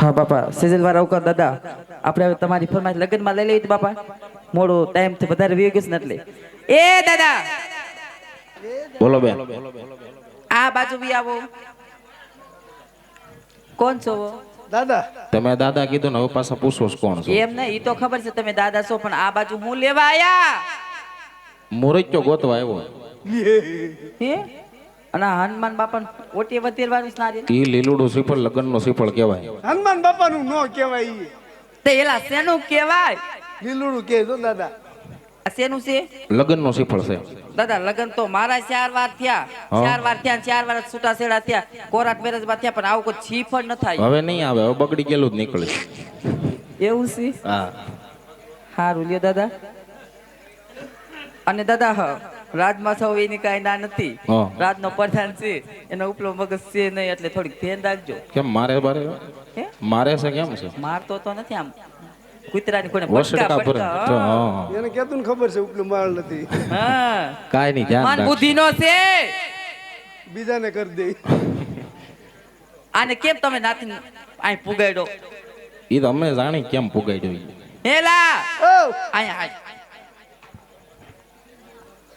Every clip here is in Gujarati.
હા બાપા સિઝલ વાળા ઉકર દાદા આપણે હવે તમારી ફરમાઈશ લગ્નમાં લઈ લેવી તો બાપા મોડો ટાઈમ થી વધારે વી ગયો ને એટલે એ દાદા બોલો બેન આ બાજુ બી આવો કોણ છો દાદા તમે દાદા કીધું ને હવે પાછા પૂછો છો કોણ છો એમ નહીં ઈ તો ખબર છે તમે દાદા છો પણ આ બાજુ હું લેવા આયા મુરચ્યો ગોતવા આવ્યો હે અને હનુમાન બાપા ઓટી વધેરવાનું સ્નારી ઈ લીલુડું શ્રીફળ લગ્નનો શ્રીફળ કહેવાય હનુમાન બાપા નું નો કહેવાય ઈ. તે એલા શેનું કહેવાય લીલુડું કે જો દાદા આ શેનું છે લગ્નનો શ્રીફળ છે દાદા લગન તો મારા 4 વાર થયા 4 વાર થયા 4 વાર છૂટા છેડા થયા કોરાટ મેરેજ માં થયા પણ આવું કોઈ છીફળ ન થાય હવે નહીં આવે હવે બગડી ગયેલું જ નીકળે એવું છે હા હારું લ્યો દાદા અને દાદા રાજમાં સૌ એની કાંઈ ના નથી હા. રાજનો પ્રધાન છે એનો ઉપલો મગજ છે નહીં એટલે થોડીક ધ્યાન રાખજો કેમ મારે બારે હે મારે છે કેમ છે મારતો તો નથી આમ કૂતરાની કોને વસડકા ભરે તો હા એને કેતું ને ખબર છે ઉપલું માળ નથી હા કાઈ નહીં ધ્યાન મન રાખ બુદ્ધિનો છે બીજાને કરી દે આને કેમ તમે નાથી આય પુગાડ્યો ઈ તો અમે જાણી કેમ પુગાડ્યો ઈ. હેલા ઓ આય આય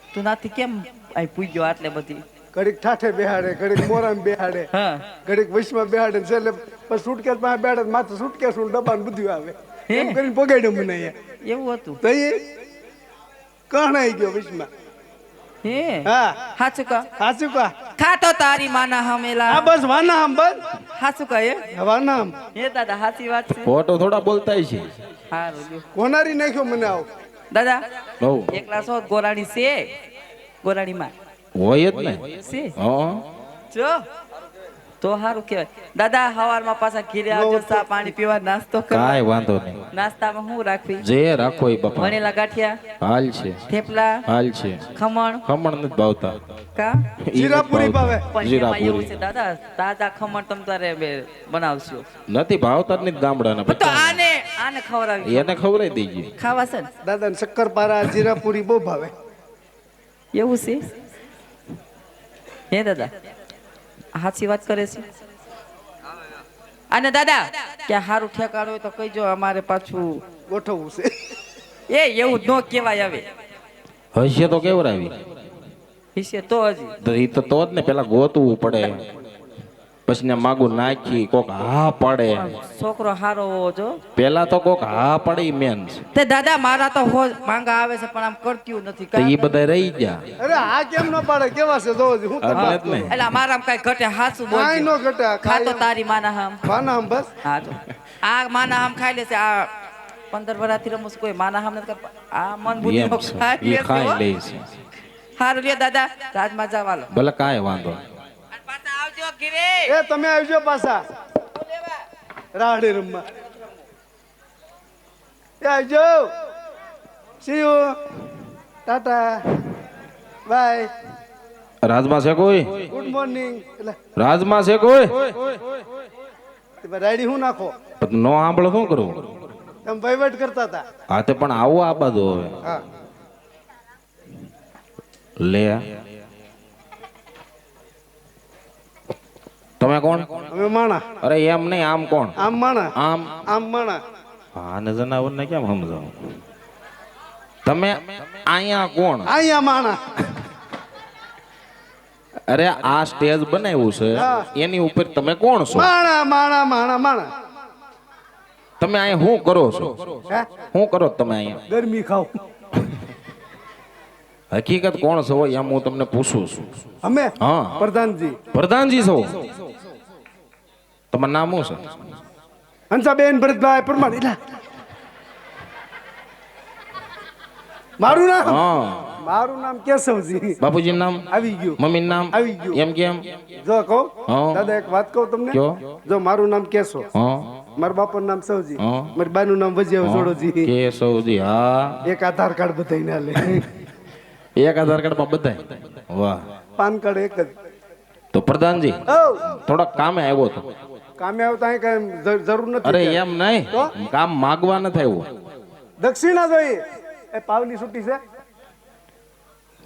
તું નાથી કેમ આય પૂગ્યો આટલે બધી ઘડીક ઠાઠે બેહાડે ઘડીક મોરામાં બેહાડે હા ઘડીક વૈશમાં બેહાડે છે એટલે પછી સુટકેસ પાસે બેહાડે માથે સુટકેસ નું ડબ્બાનું બધું આવે હે? એમ કરીને પગાડ્યો મને અહીંયા એવું હતું તો એ કણ આવી ગયો વૈશમાં હે હા હાચું કા સાચું કા ખાતો તારી માના હમેલા આ બસ વાના આમ બસ હાચું કા એ વાના આમ હે દાદા હાચી વાત છે ખોટો થોડા બોલતાય છે હારું લ્યો કોનારી નાખ્યો મને આવ દાદા બહુ એકલા સો ગોરાણી છે ગોરાણીમાં હોય જ ને છે હા જો તો હારું કહેવાય દાદા હવારમાં પાછા ઘીરે આવજો ચા પાણી પીવા નાસ્તો કરવા કાઈ વાંધો નહીં નાસ્તામાં શું રાખવી જે રાખો એ બાપા વણેલા ગાંઠિયા હાલ છે થેપલા હાલ છે ખમણ ખમણ નથી ભાવતા કા ઈ નથી જીરાપુરી ભાવતા. ભાવે પણ એમાં એવું જીરાપુરી છે દાદા તાજા ખમણ તમ તારે બનાવશો નથી ભાવતા જ નથી ગામડાના પણ તો આને આને ખવડાવી એને ખવડાવી દેજે ખાવા છે ને દાદા શક્કરપારા જીરાપુરી બહુ ભાવે એવું છે હે દાદા સાચી વાત કરે છે અને દાદા કે હારું ઠેકાણું હોય તો કહીજો અમારે પાછું ગોઠવવું છે એ એવું ન કહેવાય હવે હશે તો કેવરાવી વિશે તો હજી તો ઈ તો જ ને પેલા ગોતવું પડે પછી ને માગું નાખી કોક હા પડે છોકરો હારો હોવો જો પેલા તો કોક હા પડે ઈ મેન છે તે દાદા મારા તો માંગા આવે છે પણ આમ કરતું નથી તો ઈ બધા રહી ગયા અરે આ કેમ ન પાડે કેવા છે જોવો હું એટલે તમને જ ને એટલે મારા કઈ ઘટે હાસુ કાંઈ બોલ નો ઘટે ખાતો તારી માના હમ વાના આમ બસ હા જો આ માના હમ ખાઈ લેશે આ 15 વર્ષથી રમું છું, કોઈ માના હમ નથી કરતા. આ મન બુદ્ધિ એમ છે ખાઈ ઈ ખાઈ લે લેશે છે હારું લ્યો દાદા રાજમાં જવાલો ભલે કાંઈ વાંધો નહીં. અને પાછા આવજો ઘરે એ તમે આવજો પાછા રાડે રમવા એ આવજો સી યુ ટાટા બાય રાજમાં છે કોઈ ગુડ મોર્નિંગ એટલે રાજમાં છે કોઈ તમે રાયડી હું નાખો નો સાંભળો શું કરું તમે વહીવટ કરતા હતા હા તે પણ આવો આ બાજુ હવે હા લે તમે કોણ અમે માણા અરે એમ નહીં આમ કોણ આમ માણા આમ આમ માણા આને જનાવર ને કેમ સમજાવું તમે અહીંયા કોણ અહીંયા માણા અરે આ સ્ટેજ બનાવ્યું છે હા. એની ઉપર તમે કોણ છો માણા માણા માણા માણા તમે અહીંયા શું કરો છો હે શું કરો છો તમે અહીંયા ગરમી ખાવ હકીકત કોણ છો એમ હું તમને પૂછું છું અમે હા પ્રધાનજી પ્રધાનજી છો તમારું નામ શું છે હંસાબેન ભરતભાઈ પરમાર એટલે મારું નામ હા મારું નામ કેશવજી બાપુજી નામ આવી ગયું મમ્મી નામ આવી ગયું. એમ કેમ જો કહું હા. દાદા એક વાત કહું તમને કયો? જો મારું નામ કેશવ હા મારા બાપાનું નામ સવજી હા. મારી બાનું નામ વજ્યા જોડોજી કે સૌજી હા એક આધાર કાર્ડ બધાઈને હાલે એક આધાર કાર્ડ માં બધાય વાહ પાન કાર્ડ એક જ તો પ્રધાનજી ઓ થોડાક કામે આવ્યો તો કામે આવતા અહીં કાંઈ જરૂર અરે નથી એમ નહીં તો? કામ માગવા નથી આવ્યો દક્ષિણા જોઈએ એ પાવલી છૂટી છે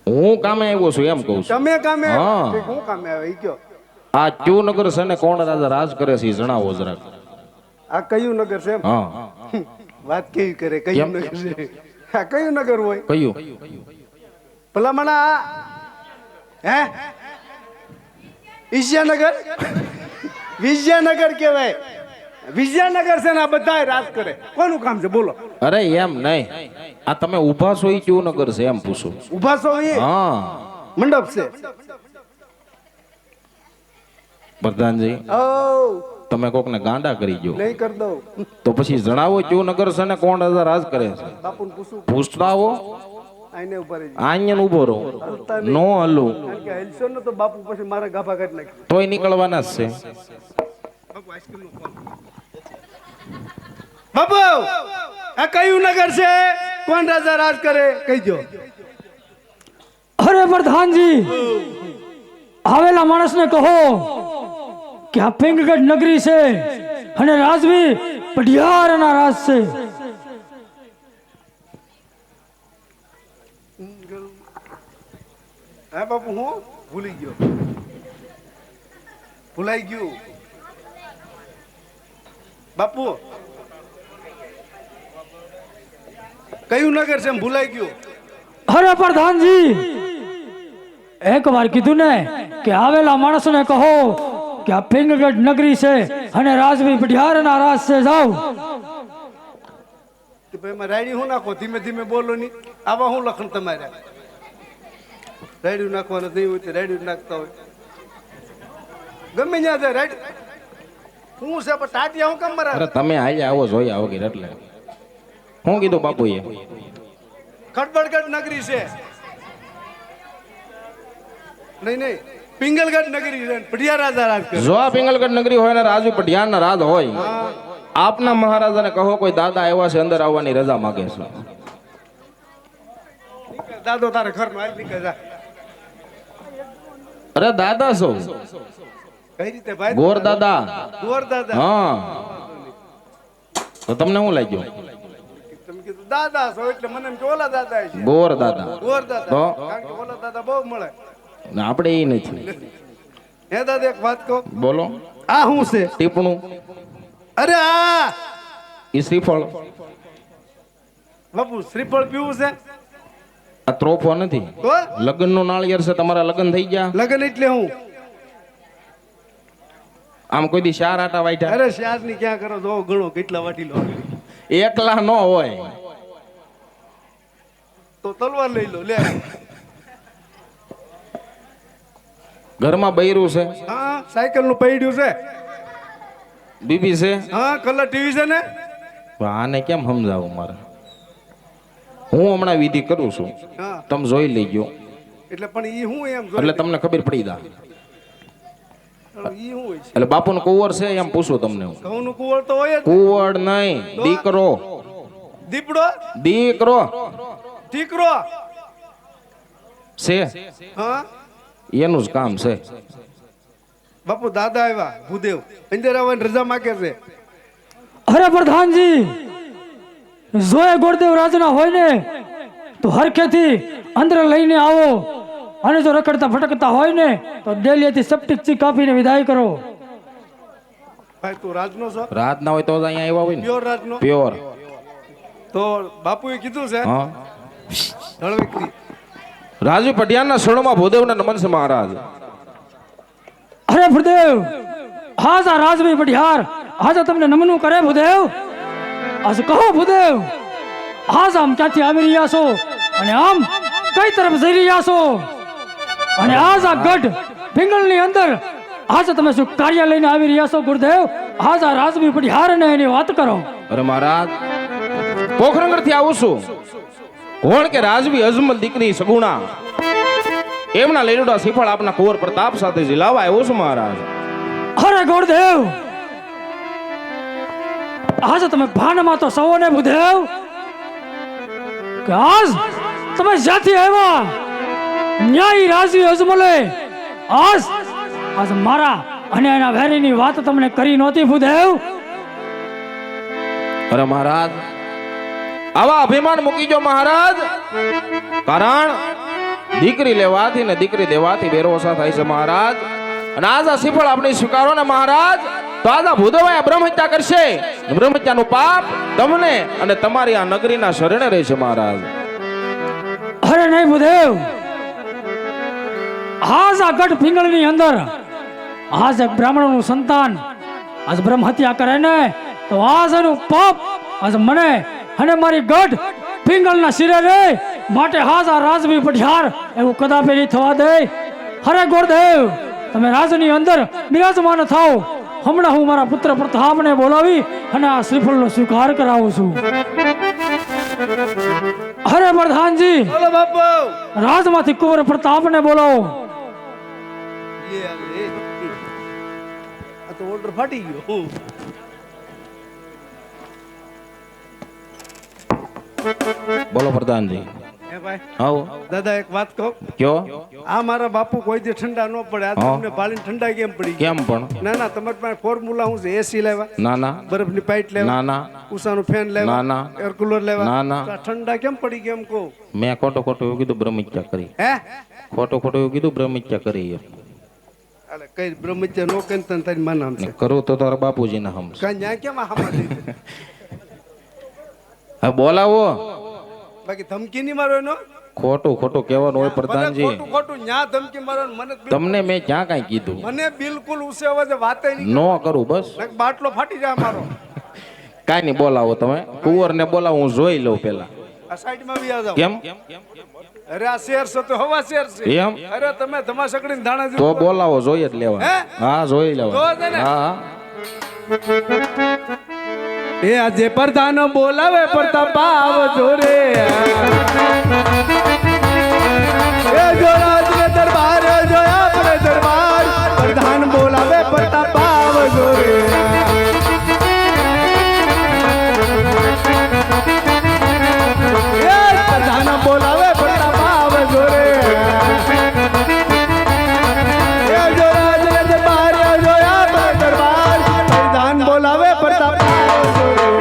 હું કામે આવ્યો છું એમ કહું છું તમે કામે હા. ઠીક, હું કામે આવે ઈ કયો આ ક્યુનગર છે ને કોણ રાજા રાજ કરે છે એ જણાવો જરાક આ કયું નગર છે એમ? હા વાત કેવી કરે કયું કેમ? નગર છે? આ કયું નગર હોય કયું ભલામણા હે ઈશ્યાનગર વિજયનગર કહેવાય. વિજયનગર છે ને આ બધા રાજ કરે. કોનું કામ છે બોલો? અરે એમ નહીં, આ તમે ઊભા છો એ કયું નગર છે એમ પૂછું. ઉભા છો એ હા મંડપ છે. પ્રધાનજી ઓ તમે કોક ને ગાંડા કરી ગયો નહીં કર દઉં. તો પછી જણાવો કયું નગર છે ને કોણ રાજા રાજ કરે છે? બાપુને પૂછું પૂછતા આવો. આઈને ઉપર જ. અહીંયા ઉભો રહો, નો હલું કારણ કે હલશો ને તો બાપુ પછી મારા ગાફા કાઢી નાખે. તોય નીકળવાના જ છે. બાપુ આ કયું નગર છે? કોણ રાજા રાજ કરે કહીજો. અરે પ્રધાનજી, આવેલા માણસને કહો કે આ પિંગગઢ નગરી છે અને રાજવી પઢિયારના રાજ છે. હા બાપુ હું ભૂલી ગયો, ભૂલાઈ ગયું. બાપુ કયું નગર છે એમ ભૂલાઈ ગયું. અરે પ્રધાનજી, એક વાર કીધું ને કે આવેલા માણસોને કહો કે આ પિંગગઢ નગરી છે અને રાજવી પઢિયારના રાજ છે. જાઓ. તો ભાઈ એમાં રાયડી હું નાખો? ધીમે ધીમે બોલો ની. આવા હું લખણ તમારે? રાયડું નાખવાનું નહીં હોય તો રાયડું નાખતા હોય. ગમે ત્યાં જાય રાયડું હું છે પણ ટાટિયા હું કેમ મરા? અરે તમે આજે આવો જોઈ આવો કે એટલે શું કીધું બાપુએ? ખડબડગઢ નગરી છે. નહીં નહીં પિંગલગઢ નગરી છે. પઢિયાર રાજા રાજ કરે. જો આ પિંગલગઢ નગરી હોય ને રાજવી પઢિયારના રાજ હોય, આપના મહારાજાને કહો કોઈ દાદા આવ્યા છે, અંદર આવવાની રજા માગે છે. દાદો તારે ઘરનો હાલ નીકળ જા. અરે દાદા છો, કઈ રીતે ભાઈ? ગોર દાદા. ગોર દાદા. હા તો તમને શું લાગ્યું? તમે કીધું દાદા છો એટલે મને એમ કે ઓલા દાદા છે. ગોર દાદા. ગોર દાદા. તો? કારણ કે ઓલા દાદા બહુ મળે. ને આપણે એ નથી. હે દાદા એક વાત કહો. બોલો. આ શું છે? ટીપણું. અરે આ ઈ શ્રીફળ. બાપુ શ્રીફળ પીવું છે આ ત્રોફો નથી, તો લગ્નનું નાળિયેર છે. તમારા લગ્ન થઈ ગયા? લગન એટલે હું આમ કોઈ દી ચાર આટા વાટ્યા? અરે શાર ની ક્યાં કરો? જો ગણો કેટલા વાટી લો. એકલા ન હોય તો તલવાર લઈ લો. લે ઘરમાં બૈરું છે, હા સાયકલ નું પૈડ્યું છે. બીબી છે. હા કલર ટીવી છે ને. તો આને કેમ સમજાવું મારે? હું હમણાં વિધિ કરું છું, હા તમે જોઈ લેજો એટલે પણ ઈ હું એમ એટલે તમને ખબર પડી જાય. ઈ હું હોય છે? એટલે બાપુનો કુંવર છે એમ પૂછું તમને હું. ઘઉં નું કુવળ તો હોય જ. કુંવર નહીં, દીકરો. દીપડો દીકરો દીકરો. છે, હા એનું જ કામ છે. બાપુ દાદા આવ્યા ભૂદેવ અંદર આવવાની રજા માગે છે. અરે પ્રધાનજી, જો એ ગોરદેવ રાજના હોય ને તો હરખેથી અંદર લઈને આવો અને જો રખડતા ભટકતા હોય ને તો ડેલીએથી સપ્ટિક ચી કાપીને વિદાય કરો. ભાઈ તું રાજનો છો? રાત ના હોય તો જ અહીંયા આવ્યા હોય ને. પ્યોર રાજનો. પ્યોર. તો બાપુએ કીધું છે હા. ધળવેકથી રાજવી પઢિયારના શરણમાં ભૂદેવને નમન છે મહારાજ. અરે ભૂદેવ, આજ આ રાજવી પઢિયાર આજે તમને નમનું કરે. ભૂદેવ આજ કહો ભૂદેવ, આજ આમ ક્યાંથી આવી રહ્યા છો અને આમ કઈ તરફ જઈ રહ્યા છો? અને આજ આ ગઢ પિંગલની અંદર આજે તમે શું કાર્ય લઈને આવી રહ્યા છો? ગુરુદેવ આજ આ રાજવી પઢિયાર ને એની વાત કરો. અરે મહારાજ, પોખરણગઢ થી આવું છું. કોણ કે રાજવી અજમલ દીકરી સગુણા એમના લેલુડા શ્રીફળ આપના કુંવર પ્રતાપ સાથે જીલાવા આવ્યો છું મહારાજ. અરે ગુરુદેવ, આજે તમે ભાનમાં તો સૌ ને ભૂદેવ કે આજ તમે જ્યાંથી આવ્યા ન્યાયી રાજવી અજમલે આજ મારા અને એના વેરીની વાત તમને કરી નહોતી ભૂદેવ. અરે મહારાજ, આવા અભિમાન મૂકી જો મહારાજ. કારણ દીકરી લેવાથી ને દીકરી દેવાથી બેરોસા થાય છે મહારાજ. અને આજ આ શ્રીફળ આપણે સ્વીકારો ને મહારાજ. તો આજા ભૂદેવાયા બ્રહ્મહત્યા કરશે બ્રહ્મહત્યાનું પાપ તમને અને તમારી આ નગરીના શરણે રહેશે મહારાજ અરે નહીં ભૂદેવ, આજ આ ગઢ પિંગળની અંદર આજ એક બ્રાહ્મણનું સંતાન આજ બ્રહ્મ હત્યા કરે ને તો આજ એનું પાપ આજ મને અને મારી ગઢ પિંગળના શિરે રે માટે હાજ આ રાજવી પઢિયાર એવું કદાપી નહીં થવા દે. હરે ગોરદેવ, તમે રાજની અંદર બિરાજમાન થાઓ. હમણાં હું મારા પુત્ર પ્રતાપને બોલાવી અને આ શ્રીફળનો સ્વીકાર કરાવું છું. હરે પ્રધાનજી, બોલો બાપુ. રાજમાંથી કુંવર પ્રતાપને બોલાવો. લે લે. આ તો ઓર્ડર ફાટી ગયો. બોલો પ્રધાનજી. હે ભાઈ, આવો દાદા એક વાત કહો. કયો આ મારા બાપુ કોઈ દી ઠંડા ન પડે. આ હા. તમને પાલીને ઠંડા કેમ પડી? કેમ પણ ના ના, તમારી પાસે ફોર્મ્યુલા શું છે? એસી લેવા, ના ના બરફની પાઇટ લેવા, ના ના ઉષાનું ફેન લેવા, ના, ના. એર કુલર લેવા. ના, ના. તો આ ઠંડા કેમ પડી કેમ કહો? મેં ખોટું એવું કીધું બ્રહ્મહત્યા કરી હે ખોટું એવું કીધું બ્રહ્મહત્યા કરી એમ. અલે કઈ બ્રહ્મચર્ય નો કઈ તને તારી માન આમ છે. કરું તો તારા બાપુજીને હમ કાંઈ ન્યા કેમ આ હામાં દઈ દે? હવે બોલાવો. બાકી ધમકી નહીં મારો એનો. ખોટું કહેવાનું હોય મને પ્રધાનજી. ખોટું ખોટું ન્યા ધમકી મારો ને મને બિલકુલ- તમને મેં ક્યાં કાંઈ કીધું મને બિલકુલ ઉસે અવાજે વાતે નહીં. નો કરું બસ નક બાટલો ફાટી જાય મારો. કાંઈ નહીં બોલાવો તમે કુંવરને બોલાવો હું જોઈ લઉં પેલા આ સાઈડમાં બી આ જાઓ. કેમ અરે આ શેર છે તો હવા શેર છે. એમ અરે તમે ધમાસકડીને ધાણા તો જેવું બોલાવો જોઈએ જ લેવા હે? હા જોઈ જો લેવા છે ને? હા એ આજે પ્રધાન બોલાવે પ્રતાપ આવજો રે. એ જો રાજને દરબાર જો આપણે દરબાર પ્રધાન બોલાવે પ્રતાપ આવજો રે. એ પ્રધાન બોલાવે પ્રતાપ આવજો રે. એ જો રાજને દરબાર જો આપણે દરબાર પ્રધાન બોલાવે પ્રતાપ આવજો રે.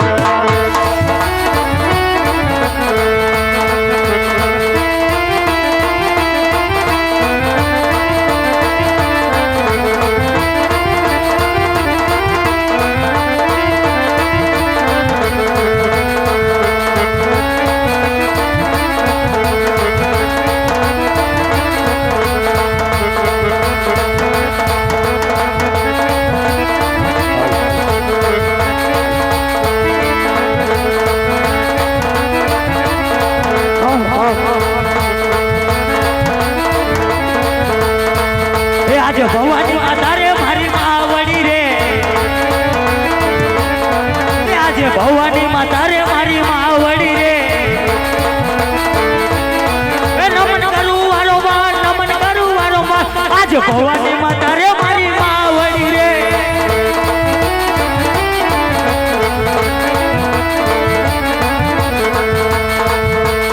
એ આજે ભવાની માતા રે મારી માવડી રે. એ આજે ભવાની માતા રે મારી માવડી રે. એ નમન કરું વારંવાર, નમન કરું વારંવાર. આજે ભવાની માતા રે મારી માવડી રે.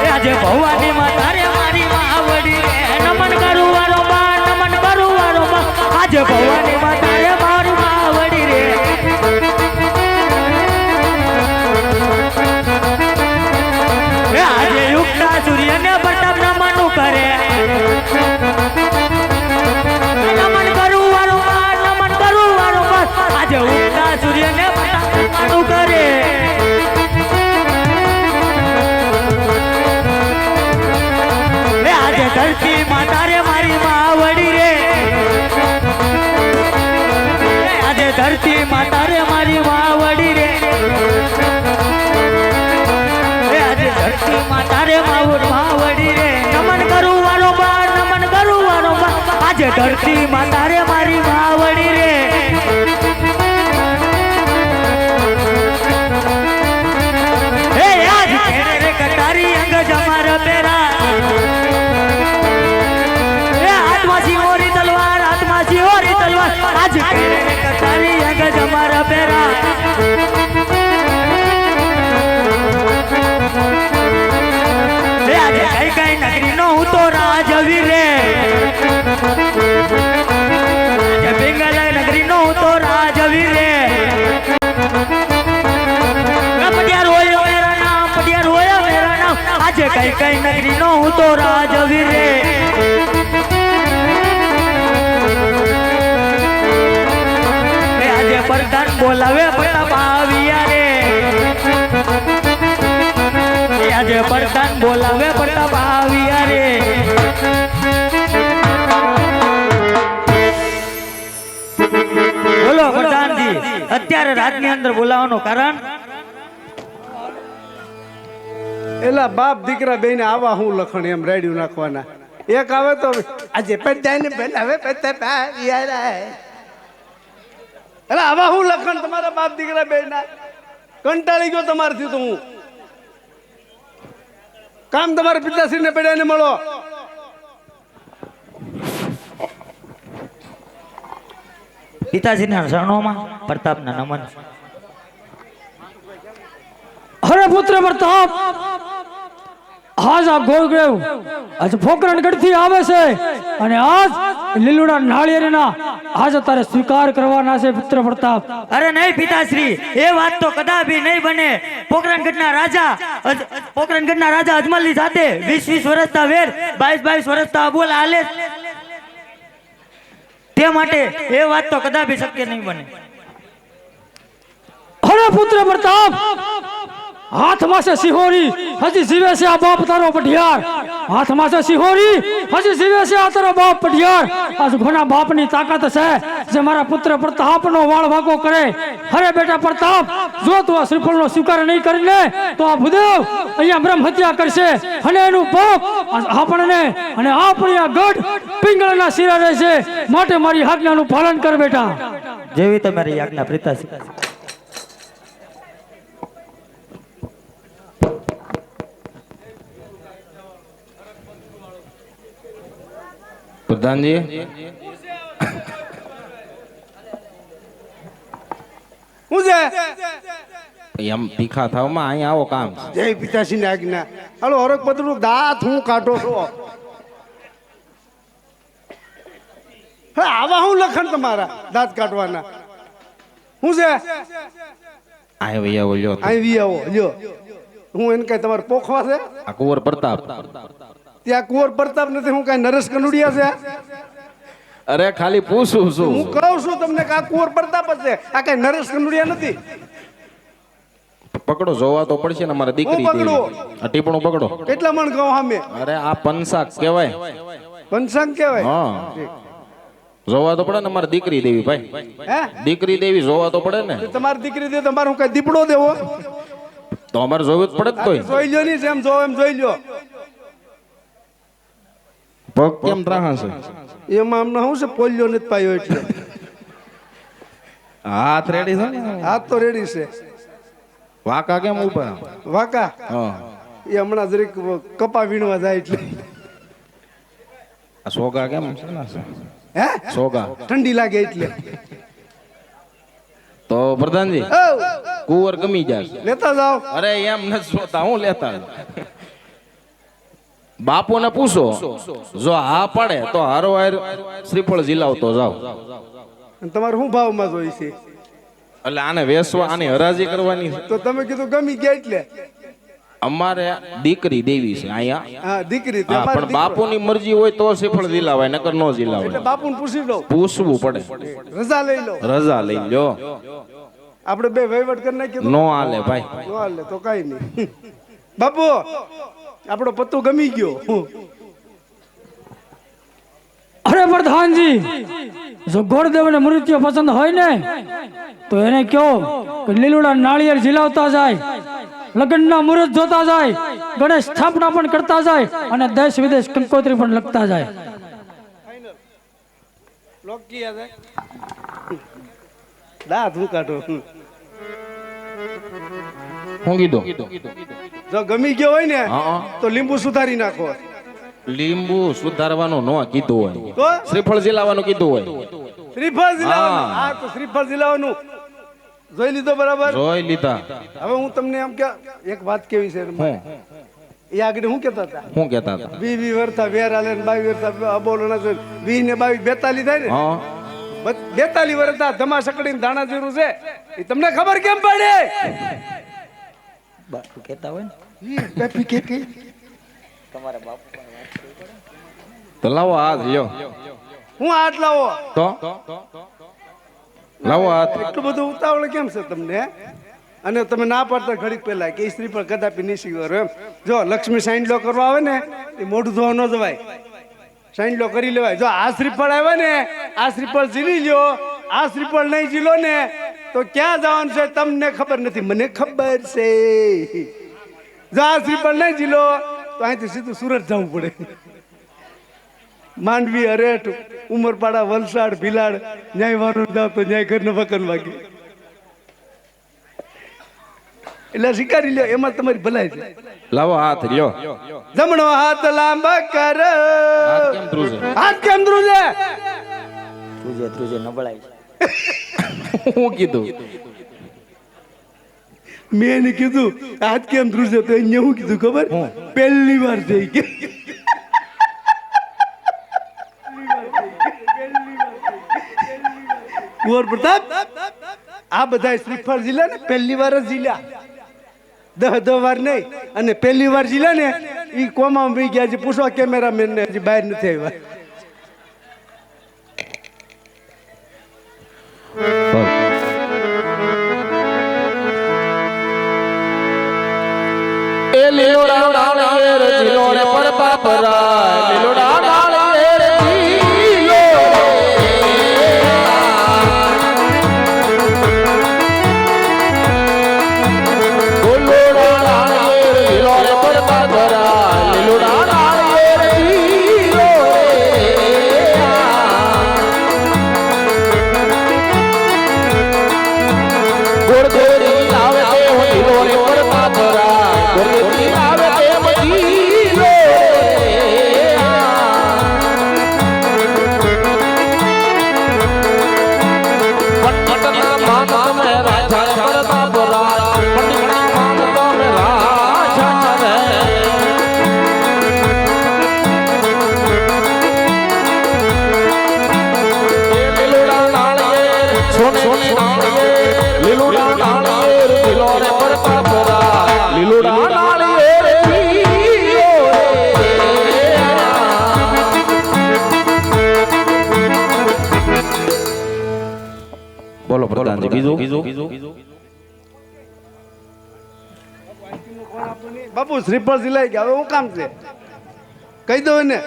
એ આજે ભવાની માતા રે મારી માવડી રે. નમન કરું વારંવાર, નમન કરું વારંવાર. આજે ભવાની માતા રે મારી માવડી રે. એ આજે યુક્તા સૂર્યને પ્રતાપ નમન કરે. નમન કરું વારંવાર, નમન કરું વારંવાર. આજે ઉગતા સૂર્યને પ્રતાપ નમન કરે. એ આજે ધરતી માતા રે મારી માવડી રે. એ આજે ધરતી માતા રે મારી માવડી રે. એ આજે ધરતી માતા રે માવડી રે. નમન કરું વારંવાર, નમન કરું વારંવાર. આજે ધરતી માતા રે મારી માવડી રે. એ આજ કેરે રે કટારી અંગ જમાર પેરા. એ હાથમાંથી ઓરી તલવાર, હાથમાંથી ઓરી તલવાર. આજ કેરે રે કટારી અંગ જમાર પેરા. એ આજે કઈ કઈ નગરી નો હું તો રાજવીર રે. આજે પિંગલ નગરી નો હું તો રાજવીર રે. પટિયાર હોય મેરા નામ, પટિયાર હોય મેરા નામ. આજે કઈ કઈ નગરી નો હું તો રાજવીર રે. એ આજે પ્રધાન બોલાવે પ્રતાપ આવ્યા રે આજે પ્રધાન બોલાવે પ્રતાપ આવ્યા રે બોલો પ્રધાનજી અત્યારે રાજની અંદર બોલાવવાનું કારણ એલા બાપ દીકરા બેને આવા હું લખણ એમ રેડિયું નાખવાના એક આવે તો આજે પંચાયત પહેલા હવે એટલે આવા હું લખણ તમારા બાપ દીકરા બેના કંટાળી ગયો તમારથી તો હું કામ તમારા પિતાશ્રીને પેડાને મળો પિતાજીના શરણોમાં પ્રતાપના નમન અરે પુત્ર પ્રતાપ આજ આ ગોળગ્રેવ આજ ફોકરણગઢ થી આવે છે અને આજ લીલુડા નાળિયેરના આજ તારે સ્વીકાર કરવાના છે પુત્ર પ્રતાપ. અરે નહીં પિતાશ્રી એ વાત તો કદાપી નહીં બને. પોકરણગઢના રાજા અજમલની સાથે 20 વર્ષના વેર 22 વર્ષના અબોલ આલે તે માટે એ વાત તો કદાપી શક્ય નહીં બને. અરે પુત્ર પ્રતાપ હાથમાં છે સિહોરી હજી જીવે છે આ બાપ તારો પઢિયાર. હાથમાં છે સિહોરી હજી જીવે છે આ તારો બાપ પઢિયાર. આ ઘણા બાપની તાકાત છે જે મારા પુત્ર પ્રતાપનો વાળ વાગો કરે. અરે બેટા પ્રતાપ જો તું આ શ્રીફળનો સ્વીકાર નહીં કરીને તો આ ભૂદેવ અહીંયા બ્રહ્મ હત્યા કરશે અને એનું પાપ આપણને અને આપણી આ ગઢ પિંગળના શિરા રહેશે. માટે મારી આજ્ઞાનું પાલન કર બેટા. જેવી તમારી આજ્ઞા પિતાશ્રી. પ્રધાનજી હું છે એમ ભીખા થાવમાં અહીંયા આવો કામ છે. જય પિતાશ્રીની આજ્ઞા. હાલો હરક પતરું દાંત હું કાઢો છો. હે આવા હું લખણ તમારા દાંત કાઢવાના. હું છે આય વૈયા ઓલ્યો તો. અહીં વી આવો લ્યો. હું એને કઈ તમારે પોખવા છે આ કુંવર પ્રતાપ. ત્યાં કુંવર પ્રતાપ નથી. હું કઈ નરેશ કનુડિયા છે? અરે ખાલી પૂછું હું છું. કહું છું તમને કે આ કુંવર પ્રતાપ જ છે. આ કઈ નરેશ કનુડિયા નથી. પકડો જોવા તો પડશે ને અમારે દીકરી હું પકડું? દેવી. આ ટીપણું પકડો. કેટલા મણ કહું સામે? અરે આ પંસાક કહેવાય. પંચાંગ કહેવાય. હા જોવા તો પડે ને અમારે દીકરી દેવી ભાઈ. હે દીકરી દેવી જોવા તો પડે ને. તમારી દીકરી દે તમારે હું કઈ દીપડો દેવો? તો અમારે જોવું જ પડે જ તોય. જોઈ લ્યો ની જેમ જોવો એમ જોઈ લ્યો. પગ કેમ ત્રાહા છે? એમાં અમને શું છે પોલિયો નથી પાયો એટલે. હાથ રેડી છે ને? હાથ તો રેડી છે. વાકા કેમ ઉભા? વાકા હા એ હમણાં જરીક કપા વીણવા જાય એટલે. આ સોગા કેમ છે ને? હે સોગા ઠંડી લાગે એટલે. તો પ્રધાનજી ઓ કુંવર ગમી જાય. લેતા જાઓ. અરે એમ નથી જોતા હું લેતા. બાપુને પૂછો જો હા પડે તો હારો હાર શ્રીફળ ઝીલાવતો જાવ. અને તમારે શું ભાવમાં જોઈ છે? એટલે આને વેસવા આની હરાજી કરવાની છે. તો તમે કીધું ગમી ગયા એટલે. અમારે દીકરી દેવી છે અહીંયા. હા દીકરી હા, પણ બાપુની મરજી હોય તો શ્રીફળ ઝીલાવાય નકર નો એટલે ઝીલાવાય. બાપુને પૂછી લો. પૂછવું પડે. રજા લઈ લો. રજા લઈ લ્યો. આપણે બે વહીવટ કરી નાખીએ. નો હાલે ભાઈ. નો હાલે તો કઈ નહીં. બાપુ આપણો પત્તો ગમી ગયો. અરે પ્રધાનજી જો ગોળદેવને મૃત્યુ પસંદ હોય ને તો એને કહો કે લીલુડા નાળિયેર ઝીલાવતા જાય, લગ્નના મુહૂર્ત જોતા જાય, ગણેશ સ્થાપના પણ કરતા જાય અને દેશ વિદેશ કંકોત્રી પણ લખતા જાય. દાંત હું કાઢો. હું કીધું? જો ગમી ગયો હોય ને હા તો લીંબુ સુધારી નાખો. લીંબુ સુધારવાનું નો કીધું હોય. તો શ્રીફળ ઝીલાવાનું કીધું હોય. શ્રીફળ જિલ્લાવાનું. હા. હા તો શ્રીફળ જિલ્લાવાનું જોઈ લીધો બરાબર. જોઈ લીધા. હવે હું તમને એમ કે એક વાત કેવી છે હું એ આગળ હું કેતા હતા હું કહેતા હતા? 20 વર્ષા વેર આલે ને 22 વર્ષા અબોલના છે. 20 ને 22 42 થાય ને. હા 42 વર્ષના ધમા સકડીને દાણા જીરું છે એ તમને ખબર કેમ પડે? બાપુ કહેતા હોય ને પેપી કે તમારા બાપુ તો લાવો હાથ લ્યો. હું હાથ લાવો. તો લાવો હાથ. એટલું બધું ઉતાવળ કેમ છે તમને? અને તમે ના પાડતા ઘડીક પહેલા કે સ્ત્રી પર કદાપી નહીં શીખવાડો એમ. જો લક્ષ્મી સાઈન્ડલો કરવા આવે ને એ મોઢું ધોવા ન જવાય, સાઈન્ડલો કરી લેવાય. જો આ શ્રીફળ આવે ને, આ શ્રીફળ ઝીલી લ્યો, આ શ્રીફળ નહીં ઝીલો ને તો ક્યાં જવાનું છે તમને ખબર નથી, મને ખબર છે. જો આ શ્રીફળ નહીં ઝીલો તો અહીંથી સીધું સુરત જવું પડે. માંડવી, અરેઠ, ઉમરપાડા, વલસાડ, ભીલાડ, ન્યાય વાળું જાવ તો ન્યાય ઘરનો વકન વાગે. એટલે સ્વીકારી લ્યો, એમાં તમારી ભલાઈ છે. લાવો હાથ લ્યો. જમણો હાથ લાંબા કર. હાથ કેમ ધ્રુજે? હાથ કેમ ધ્રુજે? ધ્રુજે નબળાઈ છે. હું કીધું? મેં એને કીધું હાથ કેમ ધ્રુજે તો એને શું કીધું ખબર? પહેલી વાર થઈ કે કુંવર પ્રતાપ આ બધા શ્રીફળ જીલ્યા ને પહેલી વાર જ જીલ્યા, 10 વાર નહીં. અને પહેલી વાર જીલ્યા ને એ કોમાં વહી ગયા. હજી પૂછો કેમેરામેન ને, હજી બહાર નથી આવ્યા. એ લીલોડા ડાળેર જીલો રે પરતાપ રાય, લીલોડા ડાળેર જીલો લીલોડા ડાળેર જીલો રે પરતાપ રાય, લીલોડા ડાળેર જીલો ગોળધોરી આવે તે હો જીલો રે પરતાપ રાય, ગોળધોરી આવે તે જીલો પટના માન મે રાજા પરતાપ રાય, પટના માન મે રાજા રે. લીલોડા ડાળેર સોને ડાળેર, લીલોડા ડાળેર જીલો રે પરતાપ રાય, લીલોડા ડાળેર જીલો બોલો પ્રધાનજી. બીજું બાપુ શ્રીફળ સિલાઈ ગયા, હવે હું કામ છે કહી દો ને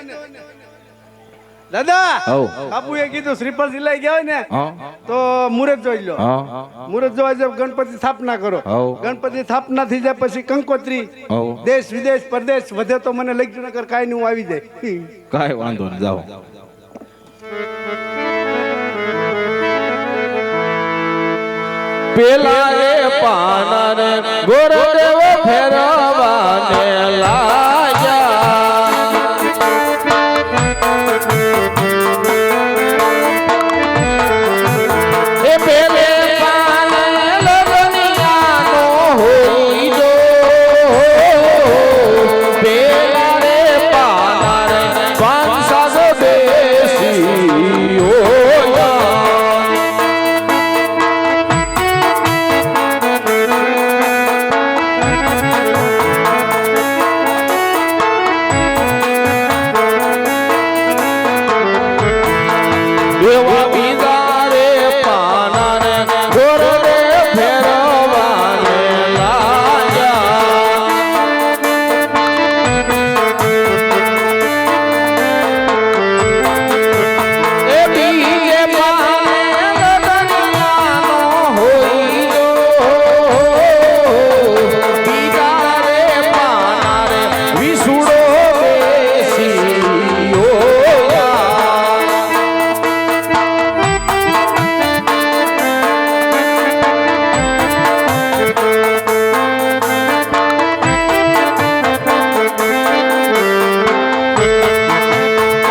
દાદા. હઉ. બાપુએ કીધું શ્રીફળ સિલાઈ ગયા હોય ને હા તો મુહૂર્ત જોઈ લો. હા મુહૂર્ત જોવા જાય ગણપતિ સ્થાપના કરો. હઉ. ગણપતિ સ્થાપના થઈ જાય પછી કંકોત્રી, હઉ. દેશ વિદેશ પરદેશ વધે તો મને લઈ જજો, નકર કાંઈ નહીં હું આવી જાય. કાંઈ વાંધો નહીં, જાઓ. પેલા રે પાનર ગોરદેવ ફેરવાને લાયા, એ પેલે પાનર લગનિયાનો હોઈ જો, પેલા રે પાનર પાંસાસ બેસી હોયા. એવા બીજા રે પાનાને ગોરડે ફેરવાને લાગ્યા, એ બીજે પાને લગનિયાનો હોઈ જો, બીજા રે પાના રે વિસુડો બેસી હોયા.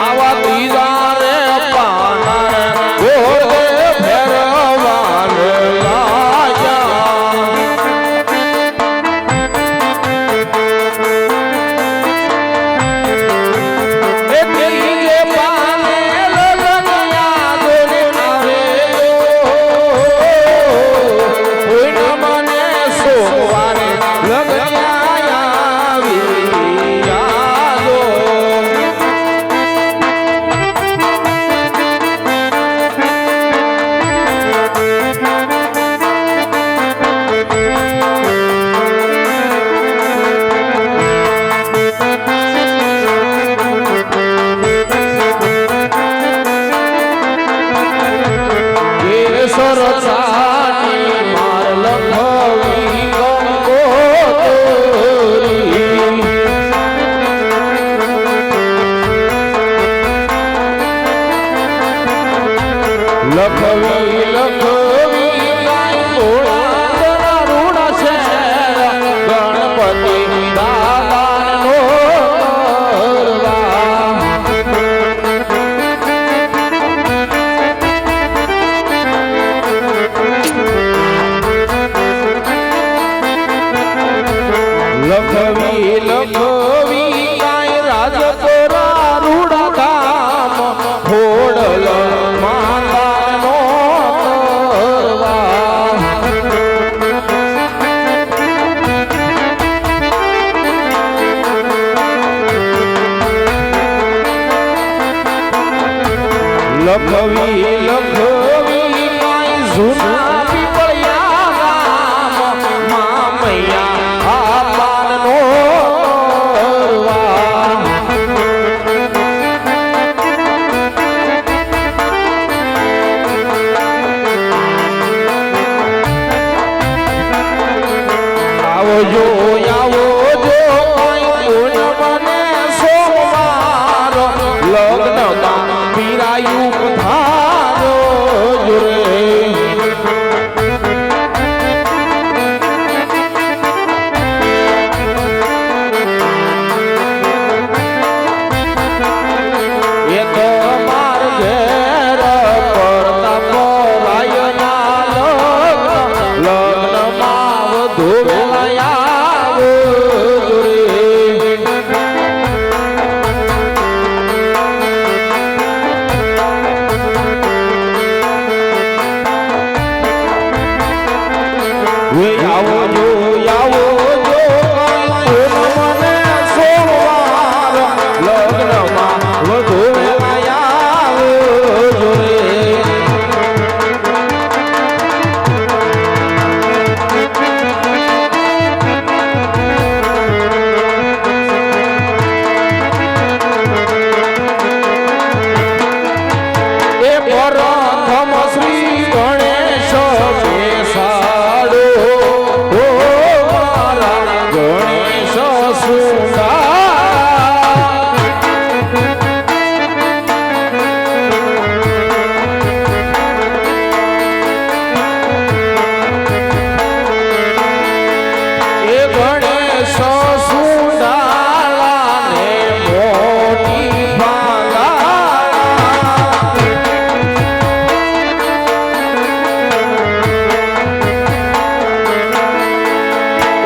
આવા ત્રીજા રે પાના ગોરડે ફેરવાને લાગ્યા, એ ત્રીજે પાને લગનિયા દોરે આવે કોઈ મને સોમવારે લગનિયા આવી યાદો. લખવી લખવી કાંઈ રાજપરા રૂડા ગામ ખોડલ માતાનો તરવા લખવી લખવી કાંઈ જૂના પીપળિયા ગામ મામૈયા આ પાનનો તરવા આવજો આવજો કાંઈ પૂનમને સોમવાર લગ્નમાં પીરાયું પધારો જોરે એ તો માર ઘેર પડતા પરાયના લગ્નમાં વધુ વેલાયા જોરે વે આવો જો આવો જો મને સોમવાર લગ્નમાં વધુ વેલાયા જોરે એ પરમ શ્રી ગણેશ બેસાડો ઓ મારા ગણેશ સુંદા એ ગણેશ સુંદરા ને મોટી બાલા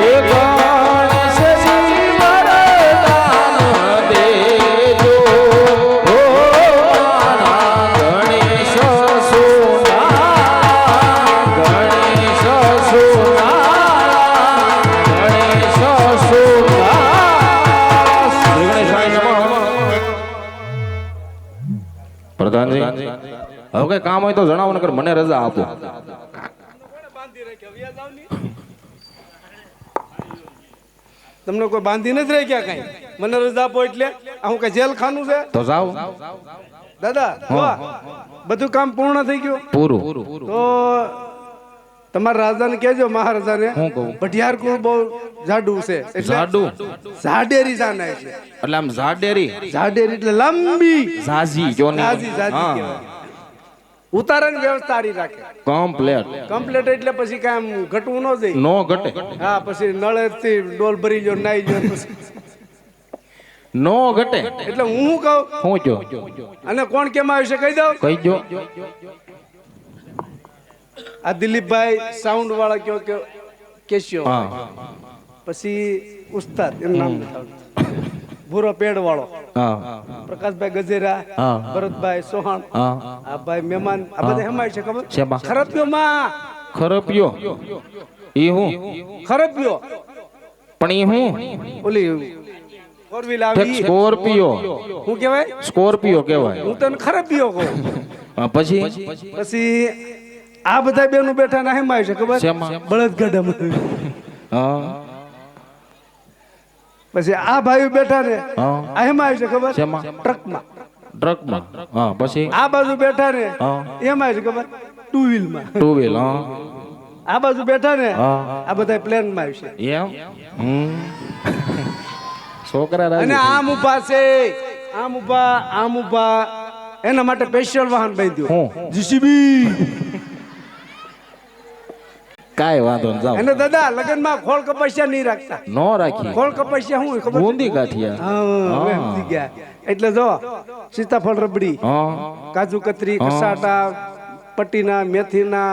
એ ગણેશજી વરદાન દેજો ઓ મારા ગણેશ સોના ગણેશ સોના ગણેશ સોના શ્રી ગણેશાય નમઃ પ્રધાનજી હવે કઈ કામ હોય તો જણાવો નકર મને રજા આપો તમને કોઈ બાંધી નથી રહી ક્યાં કઈ મને રજા આપો એટલે આ હું કઈ જેલ ખાનું છે તો જાઓ દાદા વાહ, બધું કામ પૂર્ણ થઈ ગયું પૂરું તો તમારા રાજાને કહેજો મહારાજાને હું કહું? ભટિયાર કુળ બહુ જાડું છે એટલે જાડું ઝાડેરી જાનાય છે એટલે આમ ઝાડેરી ઝાડેરી એટલે લંબી ઝાઝી જોની ઝાઝી ઝાઝી કહેવાય. ઉતારાની વ્યવસ્થા સારી રાખે કમ્પ્લેટ કમ્પ્લીટ એટલે પછી કાંઈ આમ ઘટવું ન જાય નો ઘટે હા પછી નળેથી ડોલ ભરી લ્યો નાઈ લ્યો પછી નો ઘટે એટલે હું શું કહું હું જો અને કોણ કેમ આવ્યું છે કહી દઉં કઈ જો આ દિલીપભાઈ સાઉન્ડ વાળા કયો કે કેશિયો હા પછી ઉસ્તાદ એનું નામ નથી આવડતું. ભૂરો પેડ વાળો હા પ્રકાશભાઈ ગજેરા હા. ભરતભાઈ સોહાણ હા આ ભાઈ મહેમાન આ બધા હેમાય છે ખબર શેમાં? ખરપ્યો માં ખરપ્યો ઈ હું ખરપ્યો પણ ઈ હું ઓલી ફોર વ્હીલ ઠેક આવી સ્કોર્પિયો હું કહેવાય સ્કોર્પિયો કહેવાય હું તને ખરપ્યો કહું હા, પછી પછી આ બધા બેનું બેઠા ના હેમાય છે ખબર શેમાં? બળદગાડામાં હા પછી આ ભાઈ બેઠા ને હા. આ હેમાય છે ખબર શેમાં? ટ્રકમાં ટ્રકમાં હા પછી આ બાજુ બેઠા ને હા. એમાં છે ખબર ટુ વ્હીલમાં ટુ વ્હીલ હા આ બાજુ બેઠા ને હા. આ બધા પ્લેનમાં આવશે એમ છોકરા અને રાજી આમ ઉભા છે આમ ઉભા એના માટે સ્પેશિયલ વાહન બાંધ્યું હું? જીસીબી કાંઈ વાંધો ન જાઓ અને દાદા લગનમાં ખોળ કપાસિયા નહીં રાખતા નો રાખી ખોળ કપાસિયા શું હોય ખબર છે? બુંદી ગાંઠિયા હા, હવે સમજી ગયા એટલે જો સીતાફળ રબડી હા કાજુ કતરી કસાટા પટ્ટીના મેથીના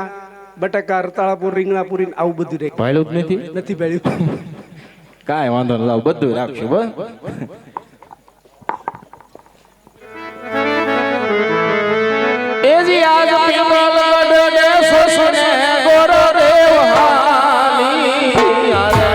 બટાકા રતાળાપુર રીંગણાપુરી આવું બધું રહે ભાઈલું જ નથી નથી ભેળ્યું કાંઈ વાંધો ન લાવ બધું રાખશું બસ એજી આજ પિંગલ ગઢ સોસને ગોરદેવ હાલી આરે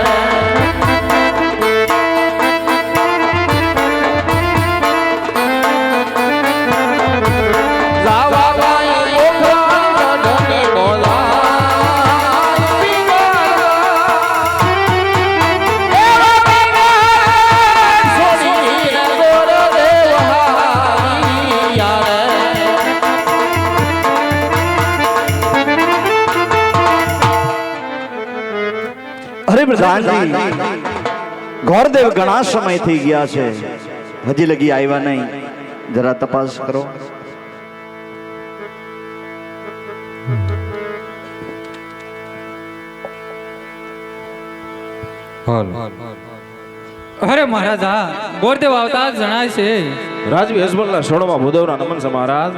જાવા બાઈ પોખરા ગઢને બોલા પિંગલ એવા પિંગલ સોસને ગોરદેવ હાલી આરે અરે પ્રધાનજી ગોરદેવ ઘણા સમય થઈ ગયા છે હજી લગી આવ્યા નહીં જરા તપાસ કરો અરે મહારાજા ગોરદેવ આવતા જ જણાય છે. રાજવી અજમલના શરણમાં ભૂદેવના નમન છે મહારાજ.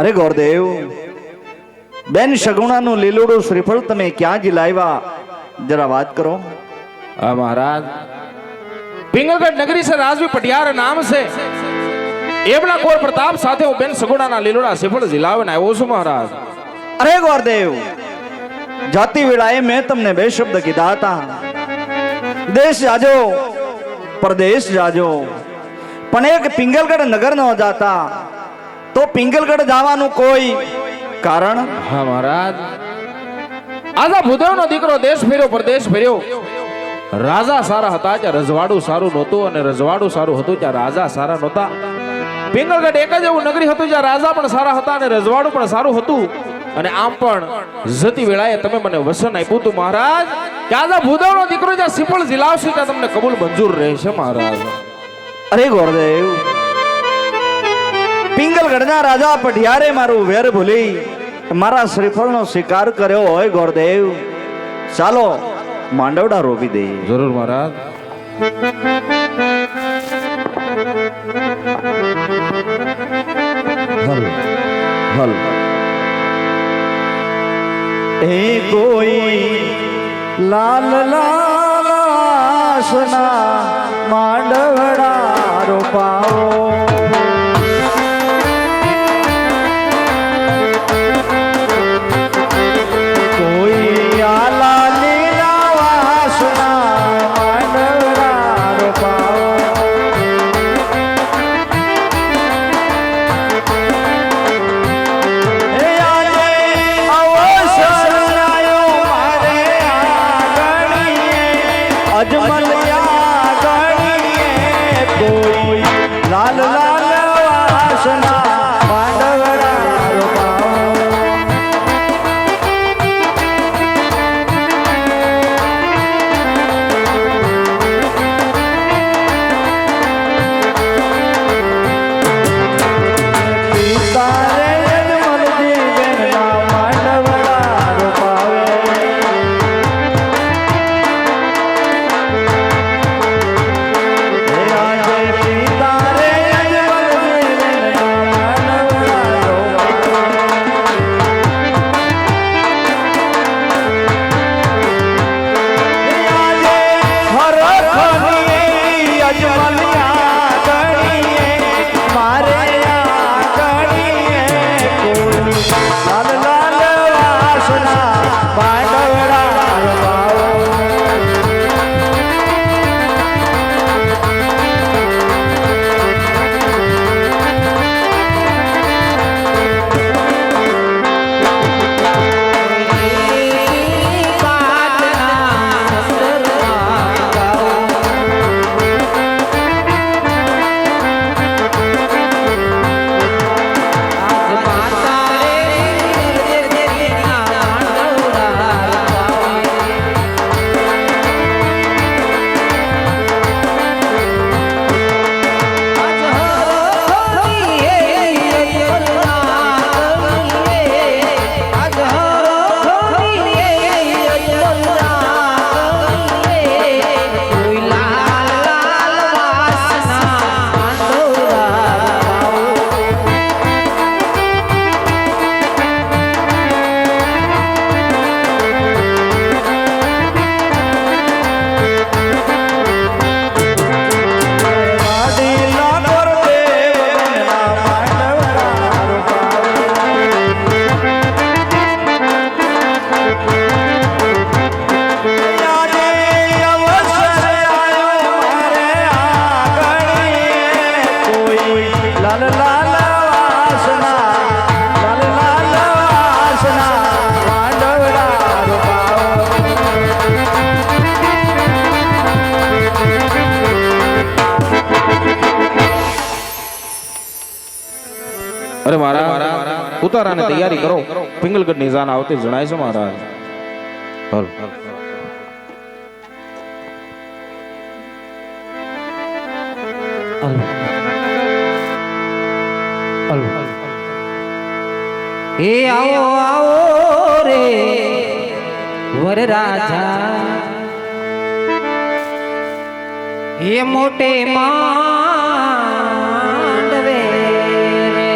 અરે ગોરદેવ બેન સગુણાનું લીલુડું શ્રીફળ તમે ક્યાંથી લાવ્યા જરા વાત કરો. હા મહારાજ પિંગલગઢ નગરી છે રાજવી પટિયાર નામ છે એમના કોર પ્રતાપ સાથે હું બેન સગુણાના લીલોડા શ્રીફળ ઝીલાવીને આવ્યો છું મહારાજ. અરે ગોરદેવ જાતિ વેળાએ મેં તમને બે શબ્દ કીધા હતા દેશ જાજો પરદેશ જાજો પણ એક પિંગલગઢ નગર ન જાતા તો પિંગલગઢ જવાનું કોઈ કારણ. હા મહારાજ આજા ભૂદેવનો દીકરો દેશ ફેર્યો પરદેશ ફેર્યો. રાજા સારા હતા ત્યાં રજવાડું સારું નહોતું અને રજવાડું સારું હતું ત્યાં રાજા સારા નહોતા. પિંગલગઢ એક જ એવું નગરી હતું જ્યાં રાજા પણ સારા હતા અને રજવાડું પણ સારું હતું. અને આમ પણ જતી વેળાએ તમે મને વસન આપ્યું હતું મહારાજ કે આજા ભૂદેવનો દીકરો જ્યાં શ્રીફળ ઝીલાવશે ત્યાં તમને કબૂલ મંજૂર રહેશે મહારાજ. અરે ગોરદેવ પિંગલગઢના રાજા પઢિયારે મારું વેર ભૂલી મારા શ્રીફળનો શિકાર કર્યો હોય ગોરદેવ ચાલો માંડવડા રોપી દઈએ. જરૂર મહારાજ. હલ હલ એ કોઈ લાલ લાસના માંડવડા રોપાવો કોઈ આલા લીલા વાસના માંડવડા રોપાવો એ આજે અવસર આયો મારે આંગણીએ અજમલિયા ગણીએ કોઈ લાલ લાલ વાસના માંડવડા રોપાવો પિતારે અજમલજી બેનના માંડવડા રોપાવે હે આજે પિતારે અજમલજી બેનના માંડવડા રોપાવે હે આજે હરખની અજમલિયા ગણીએ મારે લાલ લાલ વાસના માંડવડા રોપાવો ઉતારાની તૈયારી કરો. પિંગલગઢની જાન આવતી જણાય છે મહારાજ. હાલ. એ આવો આવો રે વરરાજા એ મોટે માંડવે રે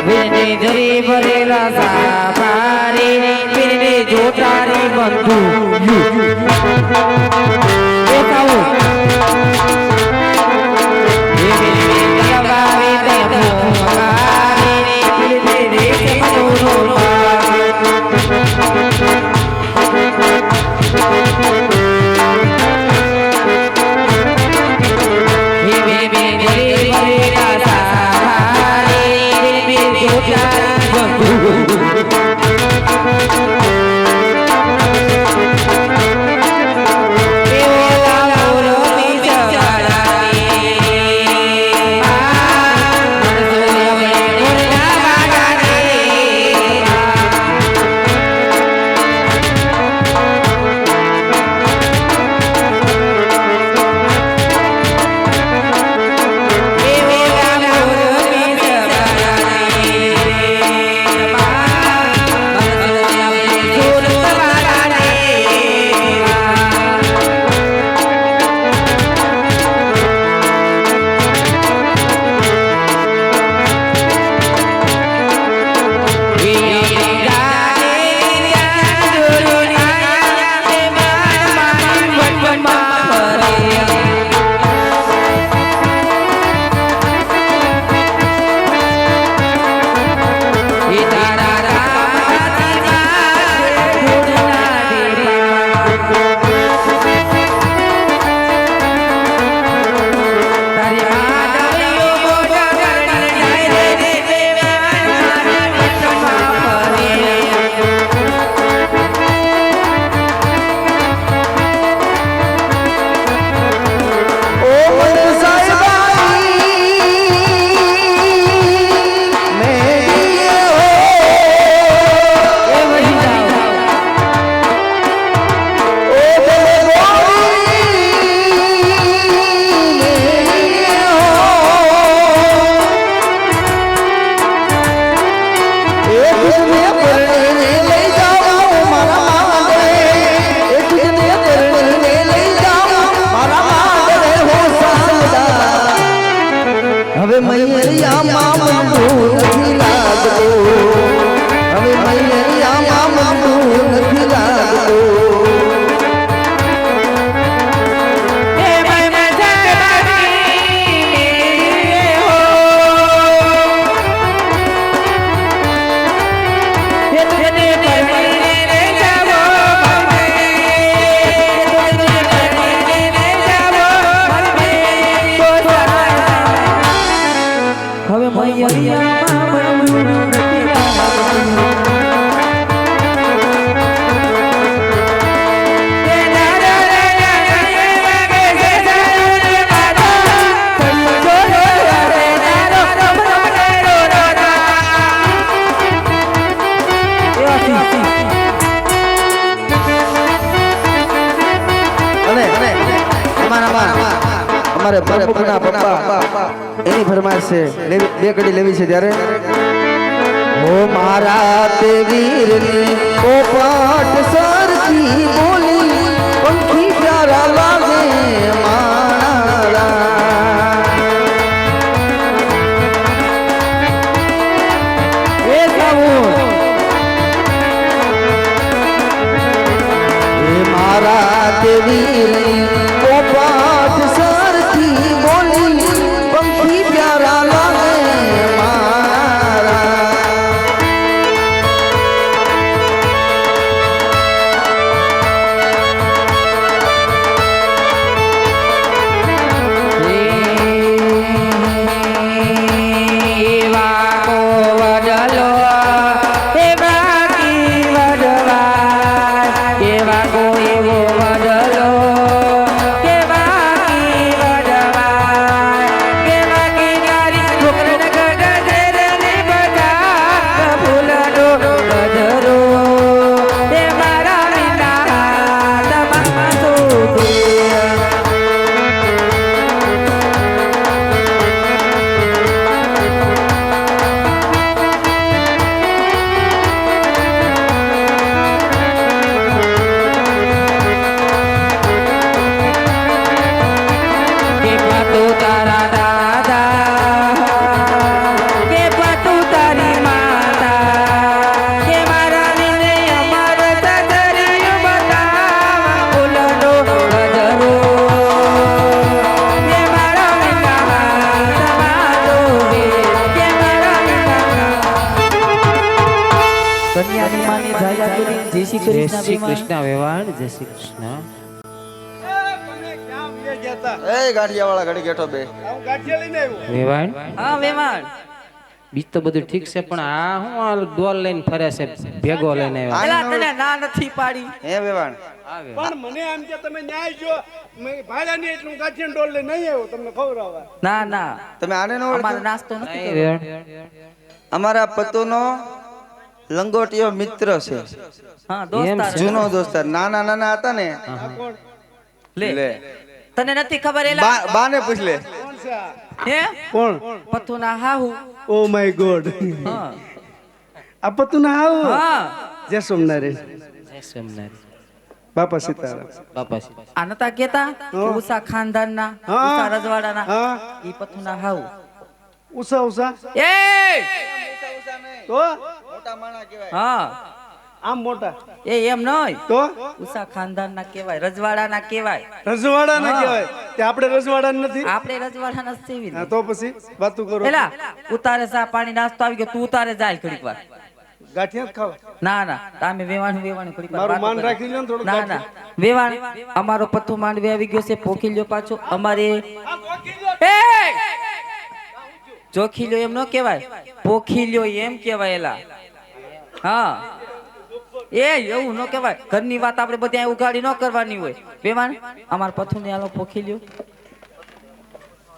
વીરને ધરી ભરેલા સાપારી વીરને જોટારી બંધુ અમારે પ્રમુખના પપ્પા એની ફરમાઈશ છે બે કડી લેવી છે ત્યારે ઓ મારા તે વીરની પોપટ સરખી બોલી પંખી પ્યારા લાગે મારા એ સાઉન્ડ એ મારા તે વીરની પોપટ સરખી બોલી પંખી પ્યારા લાગે મારા કન્યાની માની જાજા કરી જય શ્રી કૃષ્ણ વેવાણ જય શ્રી કૃષ્ણ તમે ક્યાં વયા ગયા તા? એ ગાંઠિયાવાળા ઘડી ગેઠો બે હું ગાંઠિયા લઈને આવ્યો. વેવાણ હા વેવાણ બીજ તો બધું ઠીક છે પણ આ હું આ ડોલ લઈને ફરે છે ભેગો લઈને આવ્યો તને ના નથી પાડી હે વેવાણ પણ મને એમ કે તમે ન્યાય જો મેં ભાડાની એટલું ગાંઠિયા ડોલ લઈને નહીં આવ્યો તમને ખવડાવવા. ના ના તમે આને નો અમારો ઓળખો? નાસ્તો નથી વેવાણ અમારા પતુનો લંગોટિયો મિત્ર છે હા દોસ્તાર જૂનો દોસ્તાર નાના નાના હતા ને લે લે તને નથી ખબર એલા બાને પૂછ લે કોણ છે આ? હે કોણ? પથુના હાહુ ઓ માય ગોડ. હા આ પતું ના આવું. હા જય સોમનારાયણ. જય સોમનાથ બાપા સીતારામ. બાપા આ નતા કેતા ઉષા ખાનદાનના હા. ઉષા રજવાડાના હા ઈ પથુના હાહુ ઉષા ઉષા એ તો હા આમ મોટા એ એમ નઈ તો ઉષા ખાનદાનના કહેવાય રજવાડાના કહેવાય રજવાડા ના કહેવાય તે આપણે રજવાડા નથી. આપણે રજવાડાના જ સેવી હા તો પછી વાતું કરો. એલા ઉતારે ચા પાણી નાસ્તો આવી ગયો તું ઉતારે જાય ઘડીક વાર ગાંઠિયા જ ખાવા. ના ના તમે વેવાણ ઘડીક વાર મારું વાતો માન કરો. રાખી લ્યો ને થોડું. ના ના વેવાણ અમારો પથ્થુ માંડવી આવી ગયો છે પોખી લ્યો પાછો અમારે એ જોખી લ્યો એમ ન કહેવાય પોખી લ્યો એમ કહેવાય એલા હા એ એવું ન કહેવાય ઘરની વાત આપણે બધી ઉગાડી ન કરવાની હોય વેવાણ અમાર પથ્થુ ને આલો પોખી લ્યો